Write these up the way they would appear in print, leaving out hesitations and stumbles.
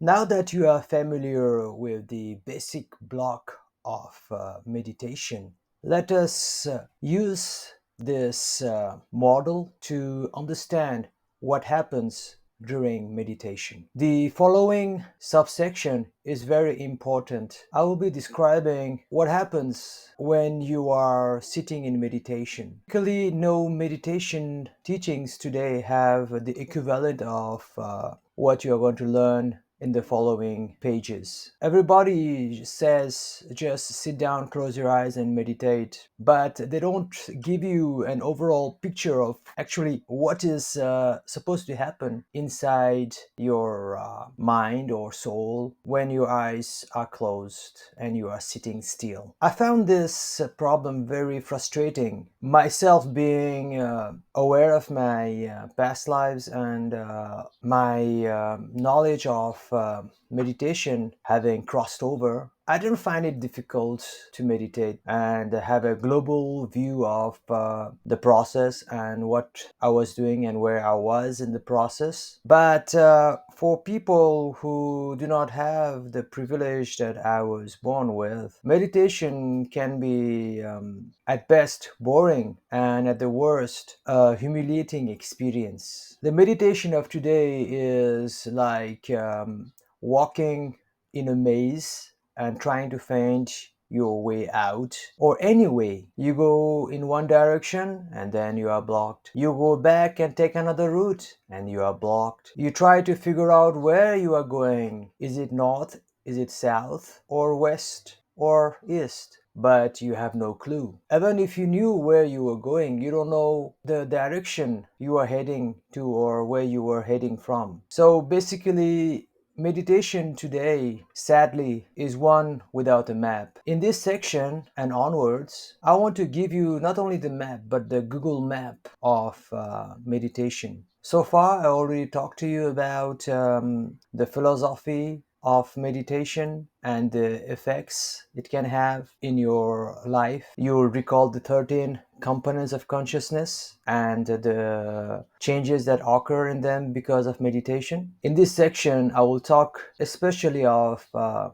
Now that you are familiar with the basic block of meditation, let us use this model to understand what happens during meditation. The following subsection is very important. I will be describing what happens when you are sitting in meditation. Typically, no meditation teachings today have the equivalent of what you are going to learn in the following pages. Everybody says just sit down, close your eyes, and meditate, but they don't give you an overall picture of actually what is supposed to happen inside your mind or soul when your eyes are closed and you are sitting still. I found this problem very frustrating, myself being aware of my past lives and my knowledge of meditation having crossed over. I didn't find it difficult to meditate and have a global view of the process and what I was doing and where I was in the process. But for people who do not have the privilege that I was born with, meditation can be at best boring and at the worst a humiliating experience. The meditation of today is like walking in a maze and trying to find your way out, or any way. You go in one direction and then you are blocked. You go back and take another route and you are blocked. You try to figure out where you are going. Is it north? Is it south? Or west? Or east? But you have no clue. Even if you knew where you were going, you don't know the direction you are heading to or where you were heading from. So basically, meditation today, sadly, is one without a map. In this section and onwards, I want to give you not only the map, but the Google map of meditation. So far, I already talked to you about the philosophy of meditation and the effects it can have in your life. You'll recall the 13 components of consciousness and the changes that occur in them because of meditation. In this section, I will talk especially of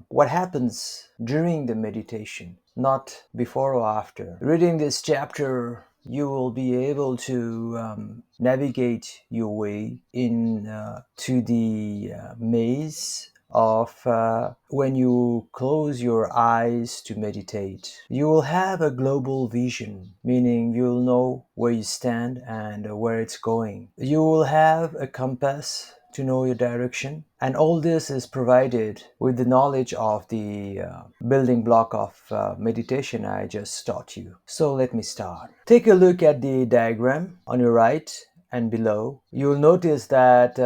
what happens during the meditation, not before or after. Reading this chapter, you will be able to navigate your way in to the maze of when you close your eyes to meditate. You will have a global vision, meaning you'll know where you stand and where it's going. You will have a compass to know your direction, and all this is provided with the knowledge of the building block of meditation I just taught you. So let me start. Take a look at the diagram on your right and below. You'll notice that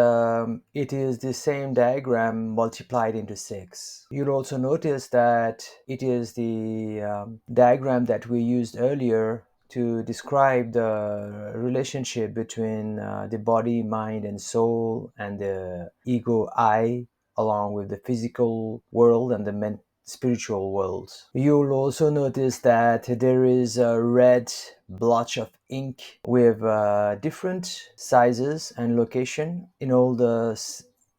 it is the same diagram multiplied into 6. You'll also notice that it is the diagram that we used earlier to describe the relationship between the body, mind, and soul, and the ego I, along with the physical world and the spiritual world. You'll also notice that there is a red blotch of ink with different sizes and location in all the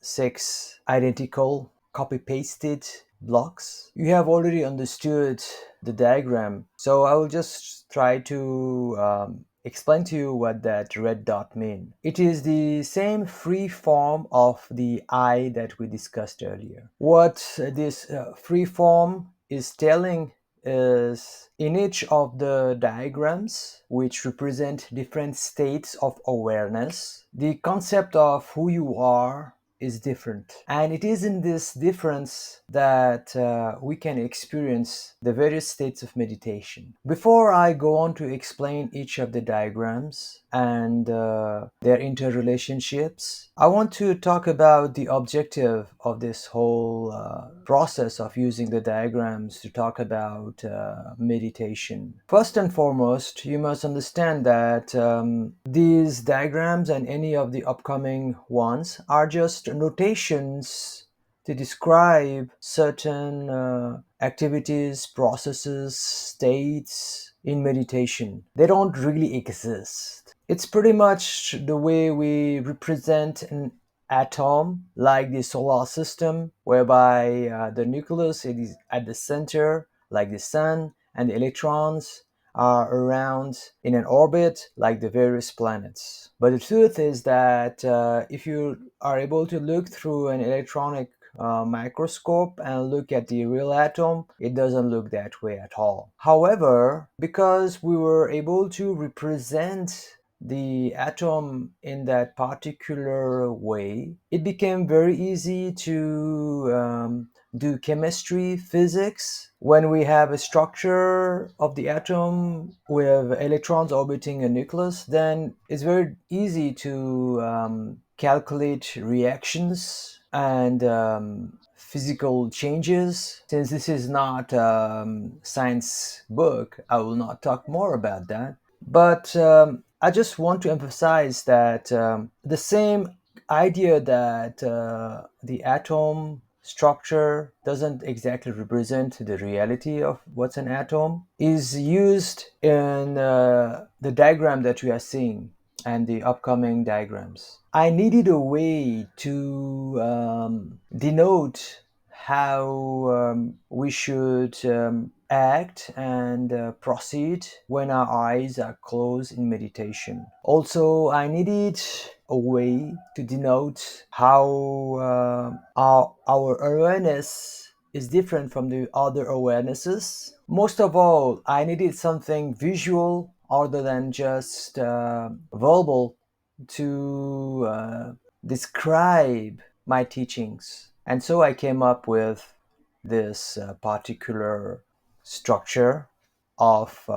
6 identical copy pasted blocks. You have already understood the diagram, so I will just try to explain to you what that red dot means. It is the same free form of the I that we discussed earlier. What this free form is telling is in each of the diagrams, which represent different states of awareness, the concept of who you are is different. And it is in this difference that we can experience the various states of meditation. Before I go on to explain each of the diagrams and their interrelationships, I want to talk about the objective of this whole process of using the diagrams to talk about meditation. First and foremost, you must understand that these diagrams and any of the upcoming ones are just notations to describe certain activities, processes, states in meditation. They don't really exist. It's pretty much the way we represent an atom like the solar system, whereby the nucleus it is at the center like the sun, and the electrons are around in an orbit like the various planets. But the truth is that if you are able to look through an electronic microscope and look at the real atom, it doesn't look that way at all. However, because we were able to represent the atom in that particular way, it became very easy to do chemistry, physics. When we have a structure of the atom with electrons orbiting a nucleus, then it's very easy to calculate reactions and physical changes. Since this is not science book, I will not talk more about that. But I just want to emphasize that the same idea that the atom structure doesn't exactly represent the reality of what's an atom is used in the diagram that we are seeing and the upcoming diagrams. I needed a way to denote how we should act and proceed when our eyes are closed in meditation. Also, I needed a way to denote how our awareness is different from the other awarenesses. Most of all, I needed something visual other than just verbal to describe my teachings. And so I came up with this particular structure of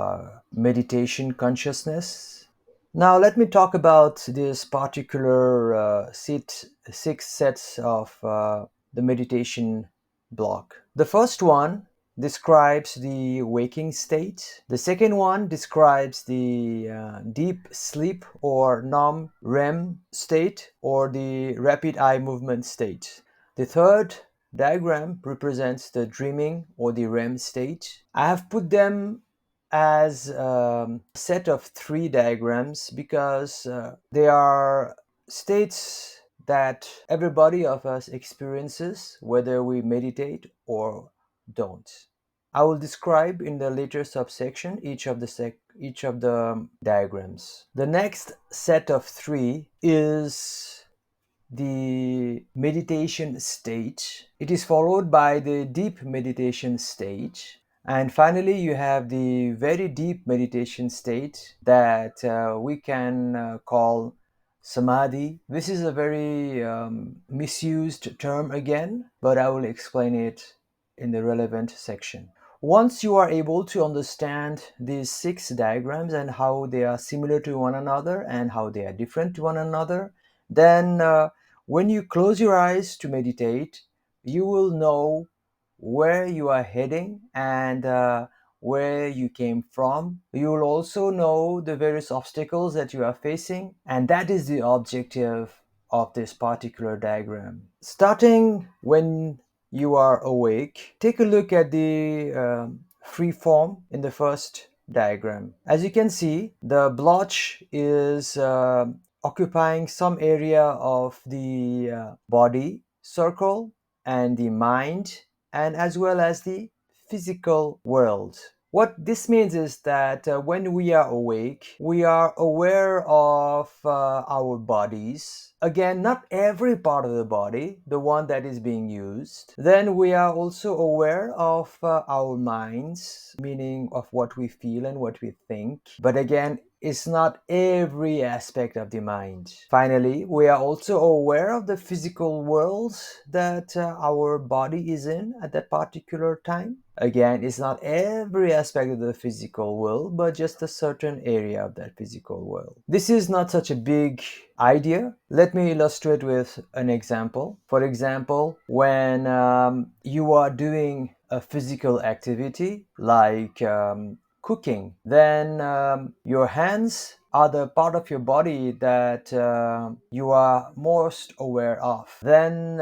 meditation consciousness. Now, let me talk about this particular six sets of the meditation block. The first one describes the waking state. The second one describes the deep sleep or non-REM state or the rapid eye movement state. The third diagram represents the dreaming or the REM state. I have put them as a set of three diagrams because they are states that everybody of us experiences whether we meditate or don't. I will describe in the later subsection each of the diagrams. The next set of three is the meditation state. It is followed by the deep meditation state. And finally, you have the very deep meditation state that we can call samadhi. This is a very misused term again, but I will explain it in the relevant section. Once you are able to understand these six diagrams and how they are similar to one another and how they are different to one another, then when you close your eyes to meditate, you will know where you are heading and where you came from. You will also know the various obstacles that you are facing, and that is the objective of this particular diagram. Starting when you are awake, take a look at the free form in the first diagram. As you can see, the blotch is occupying some area of the body circle and the mind, and as well as the physical world. What this means is that when we are awake, we are aware of our bodies. Again, not every part of the body, the one that is being used. Then we are also aware of our minds, meaning of what we feel and what we think. But again, it's not every aspect of the mind. Finally, we are also aware of the physical world that our body is in at that particular time. Again, it's not every aspect of the physical world, but just a certain area of that physical world. This is not such a big idea. Let me illustrate with an example. For example, when you are doing a physical activity like cooking, then your hands are the part of your body that you are most aware of. Then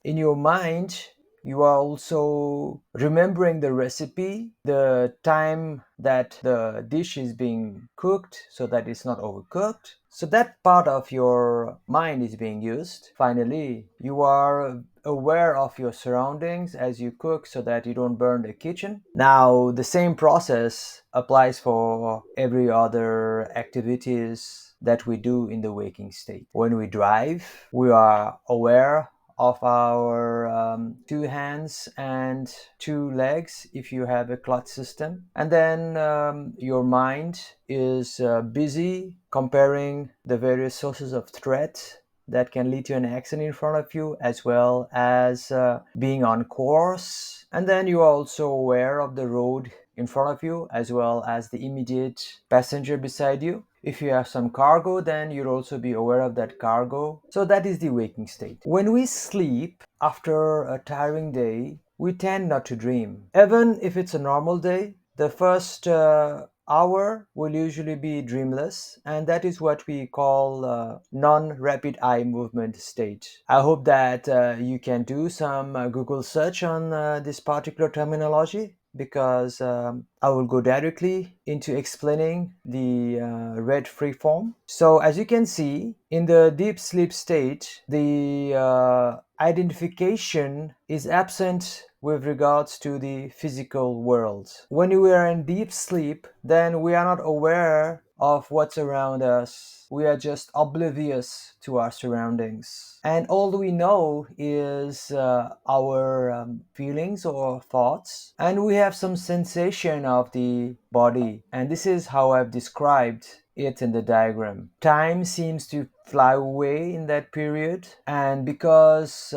in your mind, You are also remembering the recipe, the time that the dish is being cooked so that it's not overcooked. So that part of your mind is being used. Finally, you are aware of your surroundings as you cook so that you don't burn the kitchen. Now, the same process applies for every other activities that we do in the waking state. When we drive, we are aware of our two hands and two legs if you have a clutch system. And then your mind is busy comparing the various sources of threat that can lead to an accident in front of you, as well as being on course. And then you are also aware of the road in front of you, as well as the immediate passenger beside you. If you have some cargo, then you'll also be aware of that cargo. So that is the waking state. When we sleep after a tiring day, we tend not to dream. Even if it's a normal day, the first hour will usually be dreamless, and that is what we call non-rapid eye movement state. I hope that you can do some Google search on this particular terminology, because I will go directly into explaining the red free form. So as you can see, in the deep sleep state, the identification is absent with regards to the physical world. When we are in deep sleep, then we are not aware of what's around us. We are just oblivious to our surroundings. And all we know is our feelings or thoughts. And we have some sensation of the body. And this is how I've described it in the diagram. Time seems to fly away in that period, and because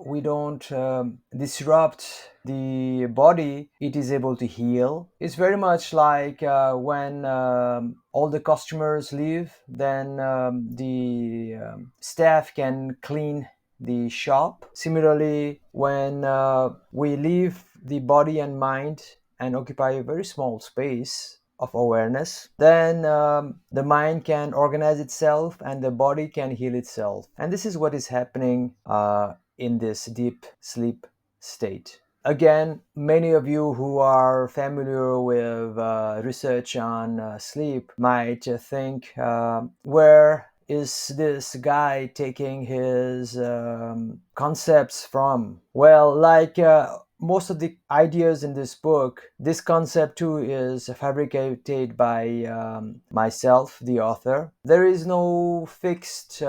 we don't disrupt the body, it is able to heal. It's very much like when all the customers leave, then the staff can clean the shop. Similarly, when we leave the body and mind and occupy a very small space of awareness, then the mind can organize itself and the body can heal itself. And this is what is happening in this deep sleep state. Again, many of you who are familiar with research on sleep might think, where is this guy taking his concepts from? Well, like most of the ideas in this book, this concept too is fabricated by myself, the author. There is no fixed,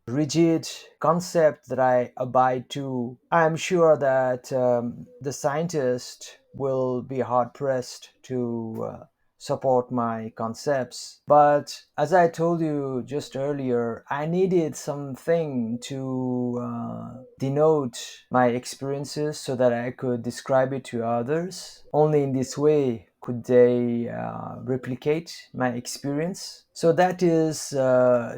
rigid concept that I abide to. I'm sure that the scientist will be hard pressed to support my concepts. But as I told you just earlier, I needed something to denote my experiences so that I could describe it to others. Only in this way could they replicate my experience. So that is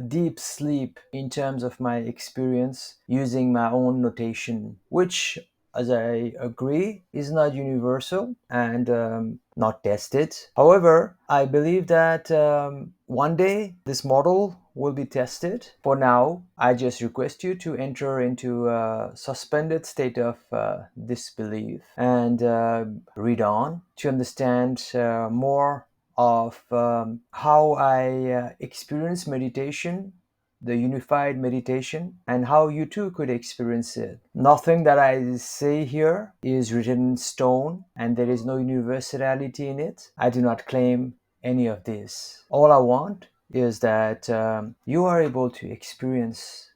deep sleep in terms of my experience using my own notation, which, as I agree, is not universal and not tested. However, I believe that one day this model will be tested. For now, I just request you to enter into a suspended state of disbelief and read on to understand more of how I experience meditation, the unified meditation, and how you too could experience it. Nothing that I say here is written in stone, and there is no universality in it. I do not claim any of this. All I want is that you are able to experience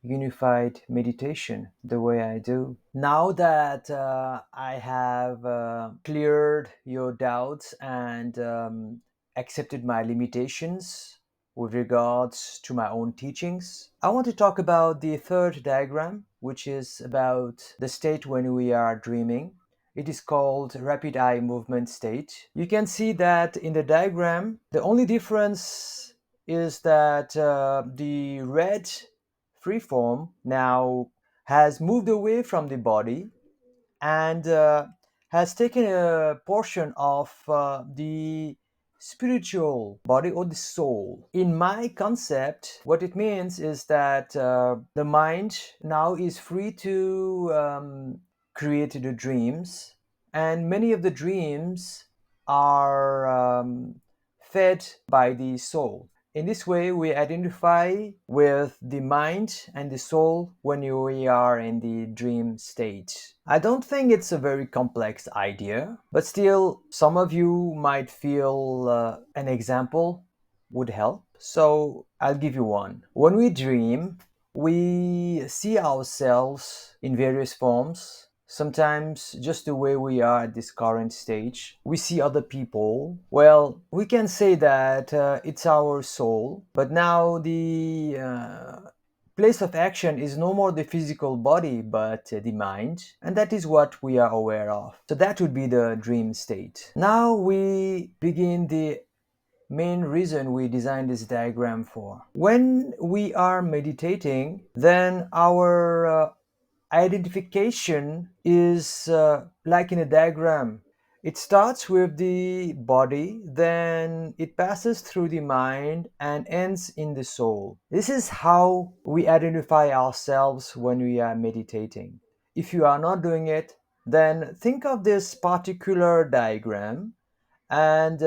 unified meditation the way I do. Now that I have cleared your doubts and accepted my limitations with regards to my own teachings, I want to talk about the third diagram, which is about the state when we are dreaming. It is called rapid eye movement state. You can see that in the diagram, the only difference is that the red freeform now has moved away from the body and has taken a portion of the spiritual body or the soul. In my concept, what it means is that the mind now is free to created the dreams, and many of the dreams are fed by the soul. In this way, we identify with the mind and the soul when we are in the dream state. I don't think it's a very complex idea, but still, some of you might feel an example would help. So I'll give you one. When we dream, we see ourselves in various forms. Sometimes just the way we are at this current stage. We see other people. Well, we can say that it's our soul, but now the place of action is no more the physical body but the mind, and that is what we are aware of. So that would be the dream state. Now we begin the main reason we designed this diagram for. When we are meditating, then our identification is like in a diagram. It starts with the body, then it passes through the mind and ends in the soul. This is how we identify ourselves when we are meditating. If you are not doing it, then think of this particular diagram and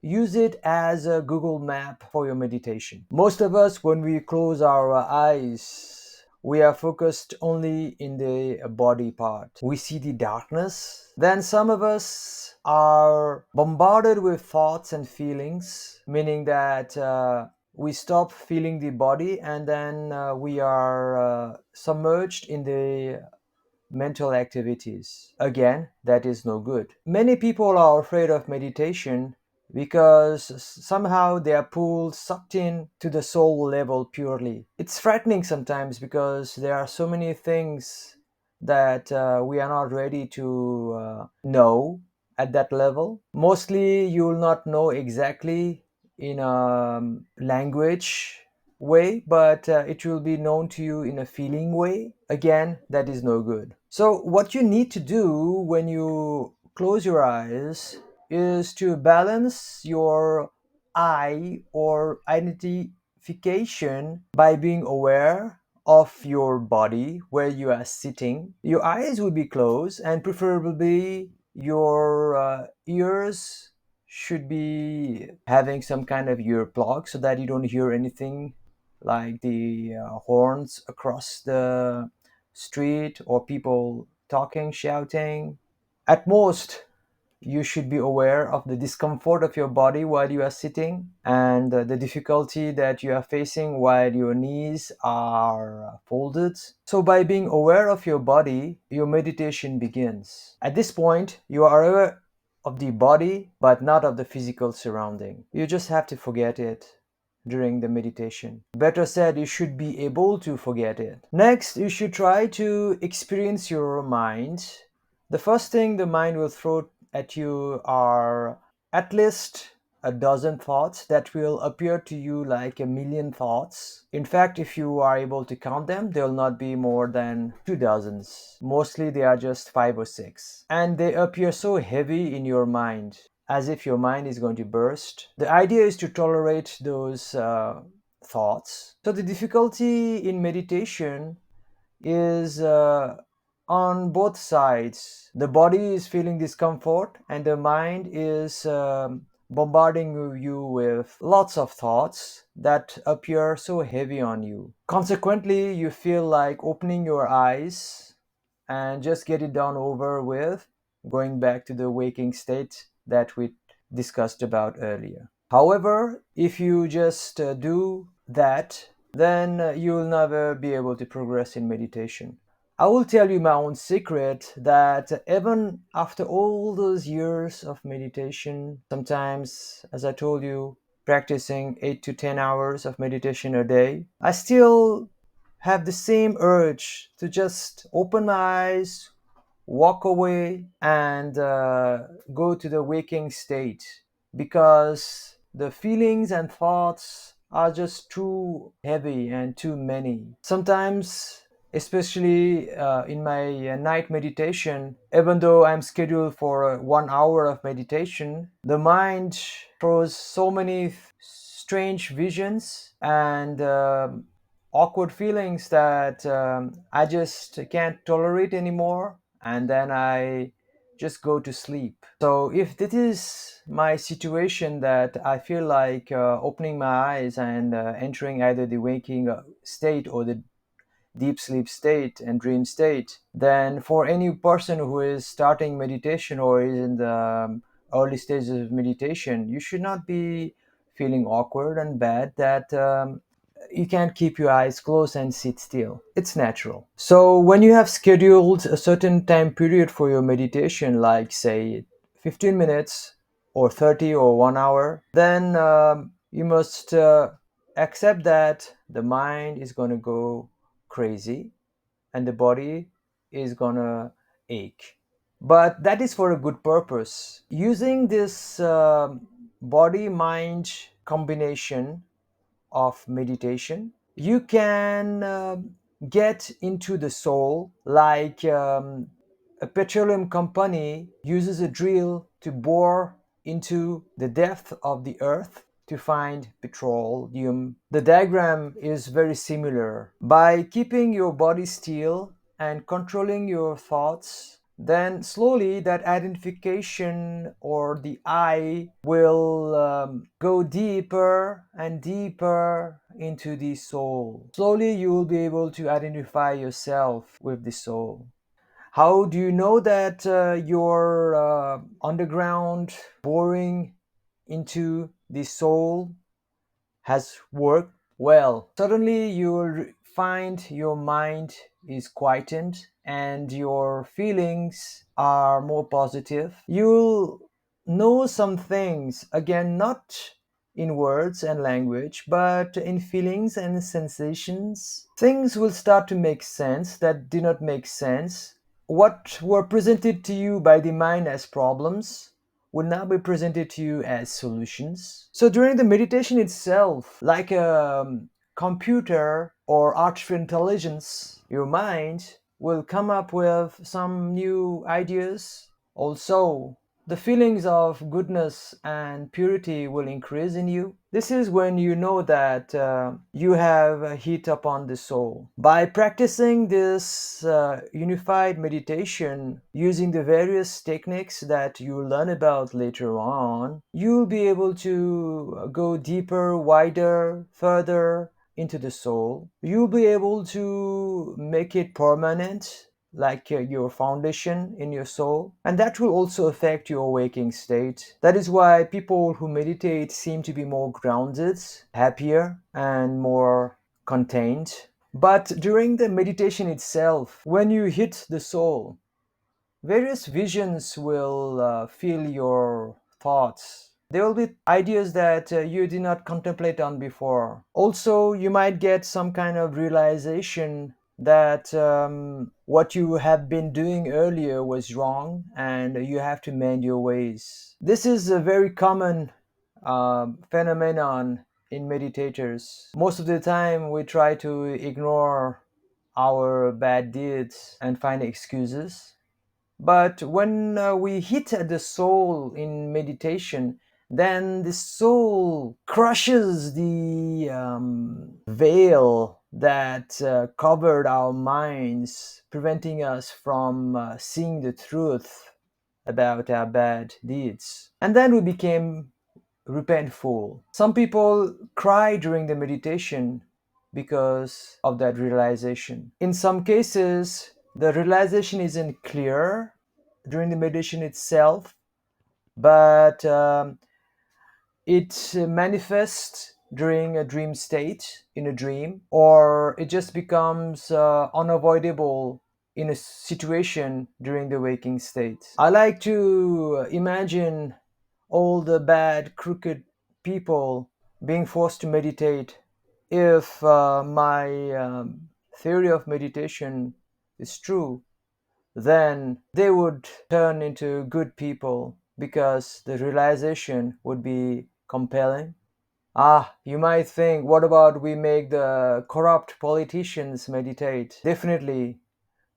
use it as a Google map for your meditation. Most of us, when we close our eyes, we are focused only in the body part. We see the darkness. Then some of us are bombarded with thoughts and feelings, meaning that we stop feeling the body and then we are submerged in the mental activities. Again, that is no good. Many people are afraid of meditation because somehow they are pulled, sucked in to the soul level purely. It's frightening sometimes because there are so many things that we are not ready to know at that level. Mostly, you will not know exactly in a language way, but it will be known to you in a feeling way. Again, that is no good. So, what you need to do when you close your eyes is to balance your I or identification by being aware of your body where you are sitting. Your eyes will be closed, and preferably your ears should be having some kind of ear plug so that you don't hear anything like the horns across the street or people talking, shouting. At most, you should be aware of the discomfort of your body while you are sitting and the difficulty that you are facing while your knees are folded. So, by being aware of your body, your meditation begins. At this point, you are aware of the body but not of the physical surrounding. You just have to forget it during the meditation. Better said, you should be able to forget it. Next, you should try to experience your mind. The first thing the mind will throw at you are at least a dozen thoughts that will appear to you like a million thoughts. In fact, if you are able to count them, they'll not be more than 2 dozens. Mostly they are just 5 or 6. And they appear so heavy in your mind, as if your mind is going to burst. The idea is to tolerate those thoughts. So the difficulty in meditation is on both sides. The body is feeling discomfort, and the mind is bombarding you with lots of thoughts that appear so heavy on you. Consequently, you feel like opening your eyes and just get it done over with, going back to the waking state that we discussed about earlier. However, if you just do that, then you will never be able to progress in meditation. I will tell you my own secret that even after all those years of meditation, sometimes, as I told you, practicing 8 to 10 hours of meditation a day, I still have the same urge to just open my eyes, walk away, and go to the waking state because the feelings and thoughts are just too heavy and too many. Sometimes, especially in my night meditation, even though I'm scheduled for 1 hour of meditation, the mind throws so many strange visions and awkward feelings that I just can't tolerate anymore. and then I just go to sleep. So if this is my situation, that I feel like opening my eyes and entering either the waking state or the deep sleep state and dream state, then for any person who is starting meditation or is in the early stages of meditation, you should not be feeling awkward and bad that you can't keep your eyes closed and sit still. It's natural. So when you have scheduled a certain time period for your meditation, like say 15 minutes or 30 or 1 hour, then you must accept that the mind is going to go crazy and the body is gonna ache. But that is for a good purpose. Using this body mind combination of meditation, you can get into the soul like a petroleum company uses a drill to bore into the depth of the earth to find petroleum. The diagram is very similar. By keeping your body still and controlling your thoughts, then slowly that identification or the I will go deeper and deeper into the soul. Slowly you will be able to identify yourself with the soul. How do you know that your underground boring into the soul has worked? Well, suddenly you'll find your mind is quietened and your feelings are more positive. You'll know some things, again, not in words and language, but in feelings and sensations. Things will start to make sense that did not make sense. What were presented to you by the mind as problems will now be presented to you as solutions. So during the meditation itself, like a computer or artificial intelligence, your mind will come up with some new ideas. Also, the feelings of goodness and purity will increase in you. This is when you know that you have a heat upon the soul. By practicing this unified meditation using the various techniques that you learn about later on, you'll be able to go deeper, wider, further into the soul. You'll be able to make it permanent, like your foundation in your soul, and that will also affect your waking state. That is why people who meditate seem to be more grounded, happier, and more contained. But during the meditation itself, when you hit the soul, various visions will fill your thoughts. There will be ideas that you did not contemplate on before. Also, you might get some kind of realization that what you have been doing earlier was wrong and you have to mend your ways. This is a very common phenomenon in meditators. Most of the time, we try to ignore our bad deeds and find excuses. But when we hit at the soul in meditation, then the soul crushes the veil that covered our minds, preventing us from seeing the truth about our bad deeds. And then we became repentful. Some people cry during the meditation because of that realization. In some cases, the realization isn't clear during the meditation itself, but it manifests during a dream state, in a dream, or it just becomes unavoidable in a situation during the waking state. I like to imagine all the bad, crooked people being forced to meditate. If my theory of meditation is true, then they would turn into good people because the realization would be compelling. Ah, you might think, what about we make the corrupt politicians meditate? Definitely,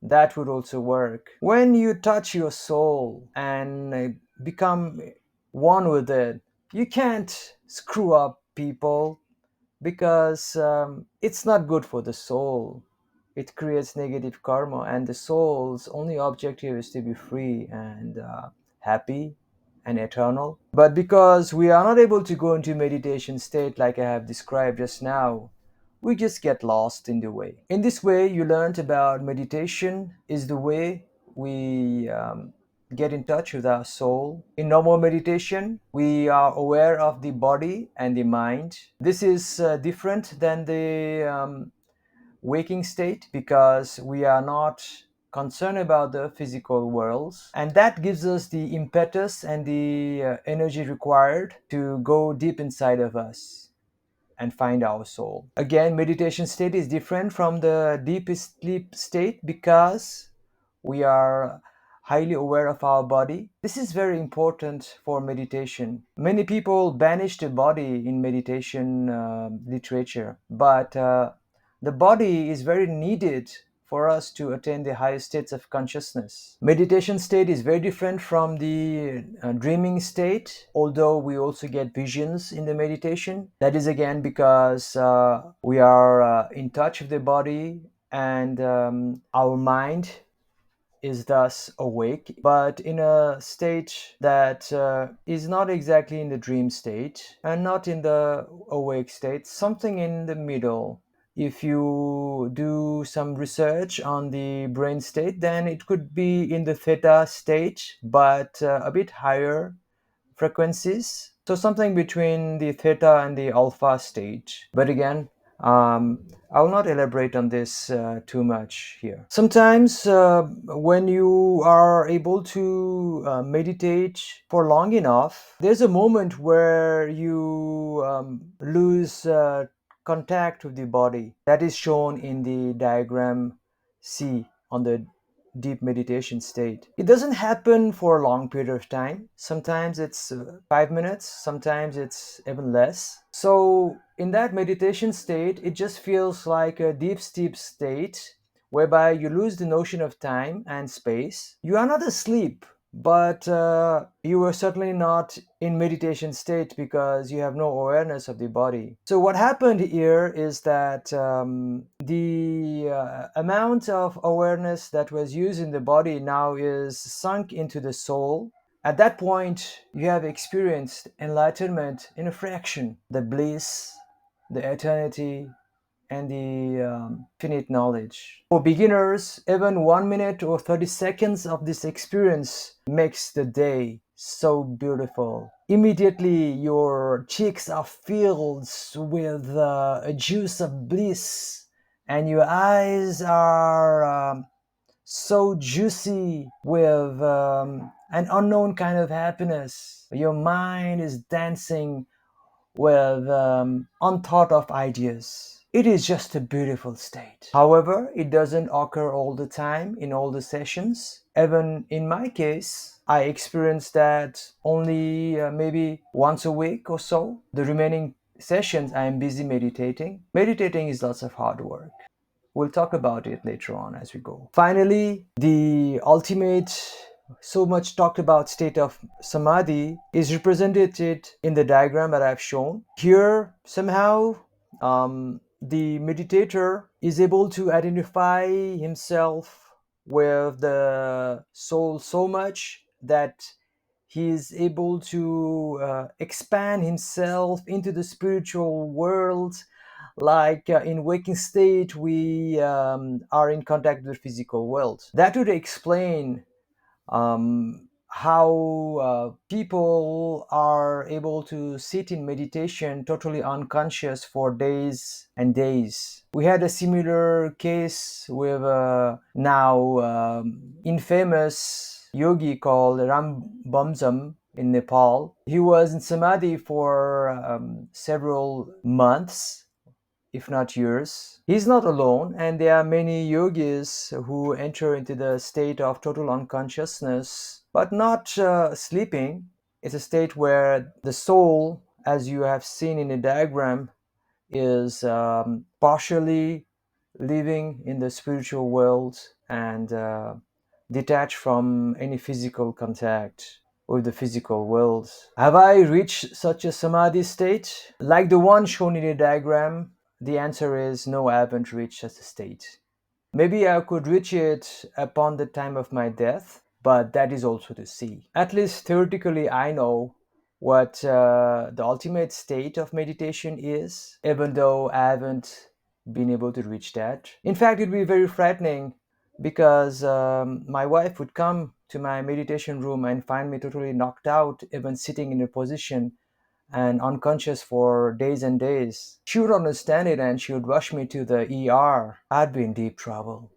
that would also work. When you touch your soul and become one with it, you can't screw up people because it's not good for the soul. it creates negative karma, and the soul's only objective is to be free and happy and eternal. But because we are not able to go into meditation state like I have described just now, we just get lost in the way. In this way, you learned about meditation is the way we get in touch with our soul. In normal meditation, we are aware of the body and the mind. This is different than the waking state because we are not concerned about the physical worlds, and that gives us the impetus and the energy required to go deep inside of us and find our soul. Again, meditation state is different from the deepest sleep state because we are highly aware of our body. This is very important for meditation. Many people banish the body in meditation literature, but the body is very needed for us to attain the highest states of consciousness. Meditation state is very different from the dreaming state, although we also get visions in the meditation. That is again because we are in touch with the body, and our mind is thus awake, but in a state that is not exactly in the dream state and not in the awake state, something in the middle. If you do some research on the brain state, then it could be in the theta state, but a bit higher frequencies. So something between the theta and the alpha stage. But again, I will not elaborate on this too much here. Sometimes, when you are able to meditate for long enough, there's a moment where you lose contact with the body. That is shown in the diagram C on the deep meditation state. It doesn't happen for a long period of time. Sometimes it's 5 minutes, sometimes it's even less. So, in that meditation state, it just feels like a deep sleep state whereby you lose the notion of time and space. You are not asleep, but you are certainly not in meditation state because you have no awareness of the body. So what happened here is that the amount of awareness that was used in the body now is sunk into the soul. At that point, you have experienced enlightenment in a fraction, the bliss, the eternity, and the infinite knowledge. For beginners, even 1 minute or 30 seconds of this experience makes the day so beautiful. Immediately, your cheeks are filled with a juice of bliss, and your eyes are so juicy with an unknown kind of happiness. Your mind is dancing with unthought of ideas. It is just a beautiful state. However, it doesn't occur all the time in all the sessions. Even in my case, I experience that only maybe once a week or so. The remaining sessions, I am busy meditating. Meditating is lots of hard work. We'll talk about it later on as we go. Finally, the ultimate, so much talked about state of samadhi is represented in the diagram that I've shown. Here, somehow, the meditator is able to identify himself with the soul so much that he is able to expand himself into the spiritual world, like in waking state we are in contact with the physical world. That would explain how people are able to sit in meditation totally unconscious for days and days. We had a similar case with a now infamous yogi called Ram Bamzam in Nepal. He was in samadhi for several months, if not years. He's not alone, and there are many yogis who enter into the state of total unconsciousness, but not sleeping. It's a state where the soul, as you have seen in the diagram, is partially living in the spiritual world and detached from any physical contact with the physical world. Have I reached such a samadhi state? Like the one shown in the diagram, the answer is no, I haven't reached such a state. Maybe I could reach it upon the time of my death, but that is also to see. At least theoretically, I know what the ultimate state of meditation is, even though I haven't been able to reach that. In fact, it would be very frightening because my wife would come to my meditation room and find me totally knocked out, even sitting in a position and unconscious for days and days. She would understand it and she would rush me to the ER. I'd be in deep trouble.